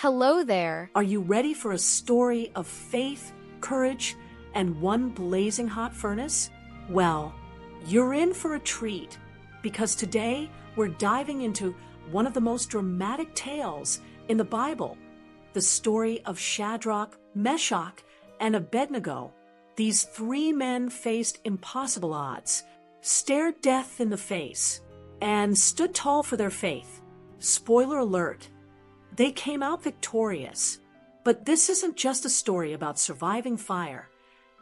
Hello there. Are you ready for a story of faith, courage, and one blazing hot furnace? Well, you're in for a treat, because today we're diving into one of the most dramatic tales in the Bible, the story of Shadrach, Meshach, and Abednego. These three men faced impossible odds, stared death in the face, and stood tall for their faith. Spoiler alert, they came out victorious. But this isn't just a story about surviving fire.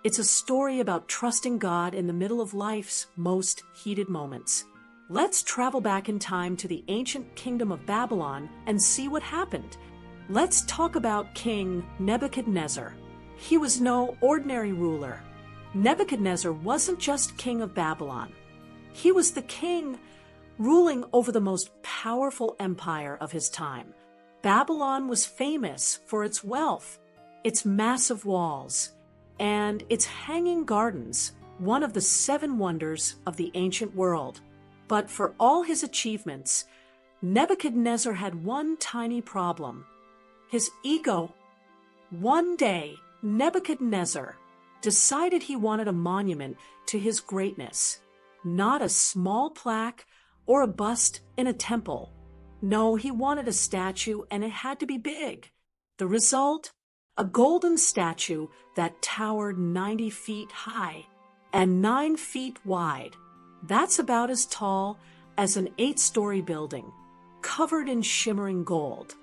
It's a story about trusting God in the middle of life's most heated moments. Let's travel back in time to the ancient kingdom of Babylon and see what happened. Let's talk about King Nebuchadnezzar. He was no ordinary ruler. Nebuchadnezzar wasn't just king of Babylon. He was the king ruling over the most powerful empire of his time. Babylon was famous for its wealth, its massive walls, and its hanging gardens, one of the 7 wonders of the ancient world. But for all his achievements, Nebuchadnezzar had one tiny problem: his ego. One day, Nebuchadnezzar decided he wanted a monument to his greatness, not a small plaque or a bust in a temple. No, he wanted a statue, and it had to be big. The result? A golden statue that towered 90 feet high and 9 feet wide. That's about as tall as an 8-story building, covered in shimmering gold.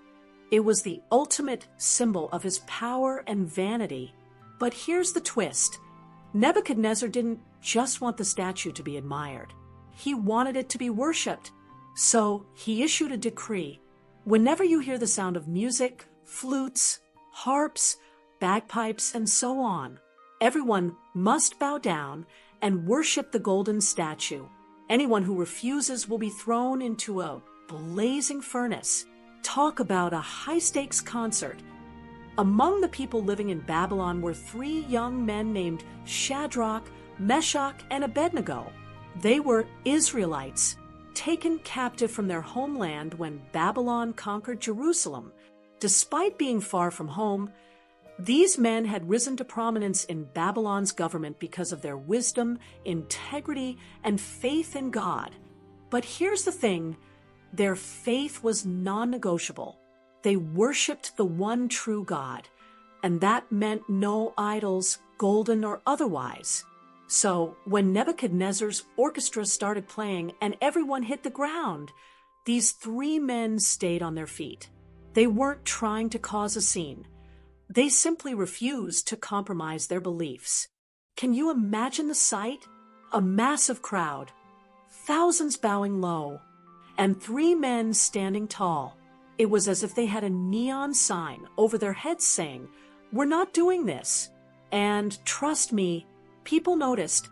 It was the ultimate symbol of his power and vanity. But here's the twist. Nebuchadnezzar didn't just want the statue to be admired. He wanted it to be worshipped. So he issued a decree. Whenever you hear the sound of music, flutes, harps, bagpipes, and so on, everyone must bow down and worship the golden statue. Anyone who refuses will be thrown into a blazing furnace. Talk about a high-stakes concert. Among the people living in Babylon were 3 young men named Shadrach, Meshach, and Abednego. They were Israelites, taken captive from their homeland when Babylon conquered Jerusalem. Despite being far from home, these men had risen to prominence in Babylon's government because of their wisdom, integrity, and faith in God. But here's the thing, their faith was non-negotiable. They worshipped the one true God, and that meant no idols, golden or otherwise. So when Nebuchadnezzar's orchestra started playing and everyone hit the ground, these 3 men stayed on their feet. They weren't trying to cause a scene. They simply refused to compromise their beliefs. Can you imagine the sight? A massive crowd, thousands bowing low, and 3 men standing tall. It was as if they had a neon sign over their heads saying, "We're not doing this." And trust me, people noticed.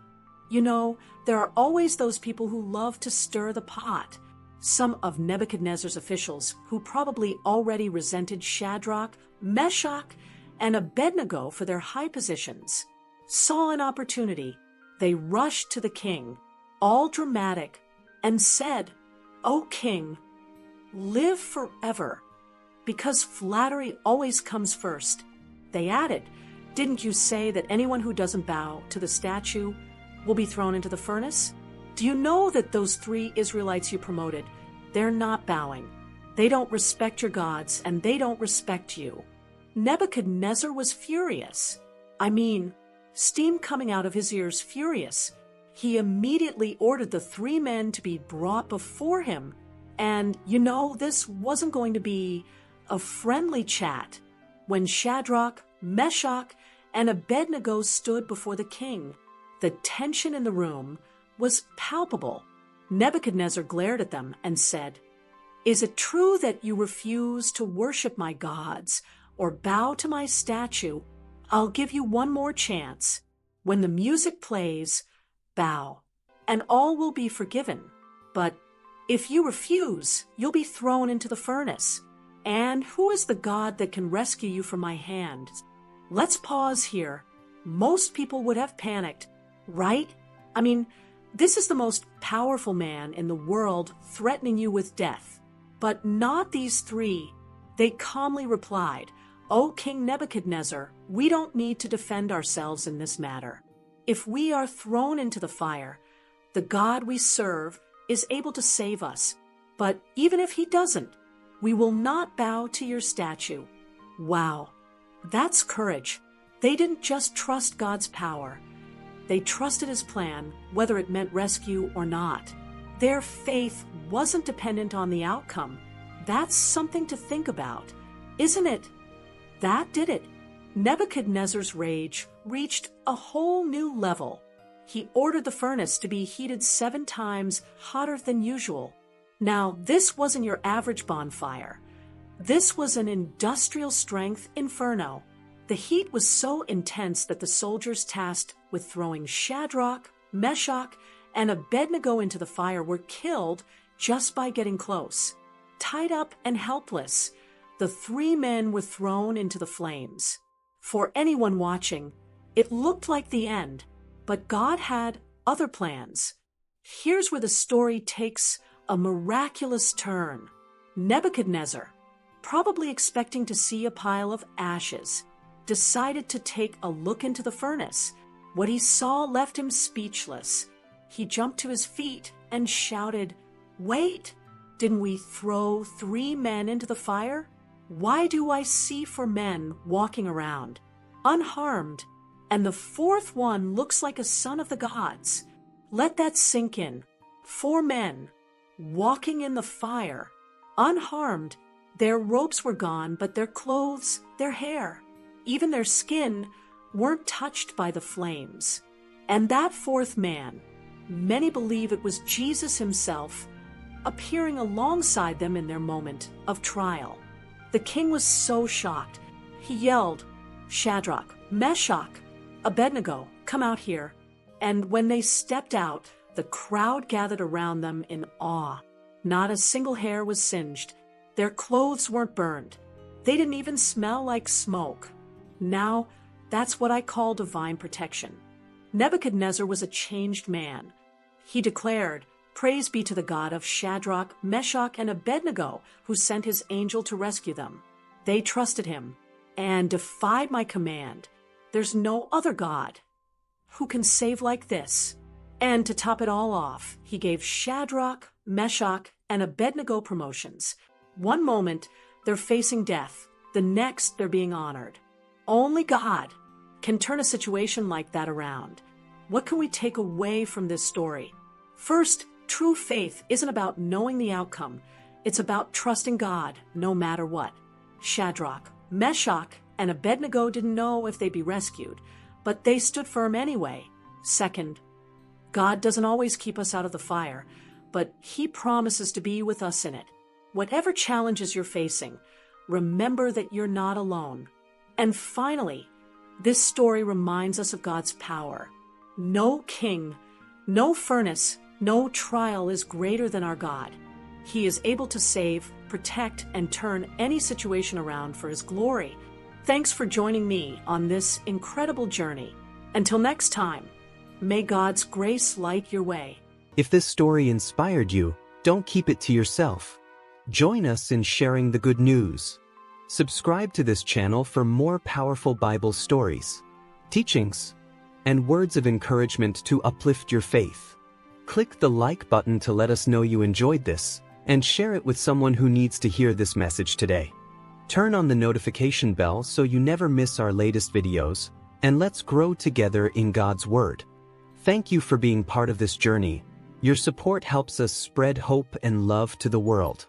You know, there are always those people who love to stir the pot. Some of Nebuchadnezzar's officials, who probably already resented Shadrach, Meshach, and Abednego for their high positions, saw an opportunity. They rushed to the king, all dramatic, and said, "O king, live forever," because flattery always comes first. They added, "Didn't you say that anyone who doesn't bow to the statue will be thrown into the furnace? Do you know that those 3 Israelites you promoted, they're not bowing. They don't respect your gods, and they don't respect you." Nebuchadnezzar was furious. I mean, steam coming out of his ears, furious. He immediately ordered the 3 men to be brought before him. And, you know, this wasn't going to be a friendly chat. When Shadrach, Meshach, and Abednego stood before the king, the tension in the room was palpable. Nebuchadnezzar glared at them and said, "Is it true that you refuse to worship my gods or bow to my statue? I'll give you one more chance. When the music plays, bow, and all will be forgiven. But if you refuse, you'll be thrown into the furnace. And who is the God that can rescue you from my hand?" Let's pause here. Most people would have panicked, right? I mean, this is the most powerful man in the world threatening you with death. But not these 3. They calmly replied, "O King Nebuchadnezzar, we don't need to defend ourselves in this matter. If we are thrown into the fire, the God we serve is able to save us. But even if he doesn't, we will not bow to your statue." Wow, that's courage. They didn't just trust God's power. They trusted his plan, whether it meant rescue or not. Their faith wasn't dependent on the outcome. That's something to think about, isn't it? That did it. Nebuchadnezzar's rage reached a whole new level. He ordered the furnace to be heated 7 times hotter than usual. Now, this wasn't your average bonfire. This was an industrial-strength inferno. The heat was so intense that the soldiers tasked with throwing Shadrach, Meshach, and Abednego into the fire were killed just by getting close. Tied up and helpless, the 3 men were thrown into the flames. For anyone watching, it looked like the end, but God had other plans. Here's where the story takes a miraculous turn. Nebuchadnezzar, probably expecting to see a pile of ashes, decided to take a look into the furnace. What he saw left him speechless. He jumped to his feet and shouted, "Wait! Didn't we throw 3 men into the fire? Why do I see 4 men walking around, unharmed, and the 4th one looks like a son of the gods?" Let that sink in. 4 men walking in the fire, unharmed. Their robes were gone, but their clothes, their hair, even their skin weren't touched by the flames. And that 4th man, many believe it was Jesus himself, appearing alongside them in their moment of trial. The king was so shocked. He yelled, "Shadrach, Meshach, Abednego, come out here." And when they stepped out, the crowd gathered around them in awe. Not a single hair was singed. Their clothes weren't burned. They didn't even smell like smoke. Now, that's what I call divine protection. Nebuchadnezzar was a changed man. He declared, "Praise be to the God of Shadrach, Meshach, and Abednego, who sent his angel to rescue them. They trusted him and defied my command. There's no other God who can save like this." And to top it all off, he gave Shadrach, Meshach, and Abednego promotions. One moment, they're facing death. The next, they're being honored. Only God can turn a situation like that around. What can we take away from this story? First, true faith isn't about knowing the outcome. It's about trusting God no matter what. Shadrach, Meshach, and Abednego didn't know if they'd be rescued, but they stood firm anyway. Second, God doesn't always keep us out of the fire, but he promises to be with us in it. Whatever challenges you're facing, remember that you're not alone. And finally, this story reminds us of God's power. No king, no furnace, no trial is greater than our God. He is able to save, protect, and turn any situation around for his glory. Thanks for joining me on this incredible journey. Until next time, may God's grace light your way. If this story inspired you, don't keep it to yourself. Join us in sharing the good news. Subscribe to this channel for more powerful Bible stories, teachings, and words of encouragement to uplift your faith. Click the like button to let us know you enjoyed this, and share it with someone who needs to hear this message today. Turn on the notification bell so you never miss our latest videos, and let's grow together in God's Word. Thank you for being part of this journey. Your support helps us spread hope and love to the world.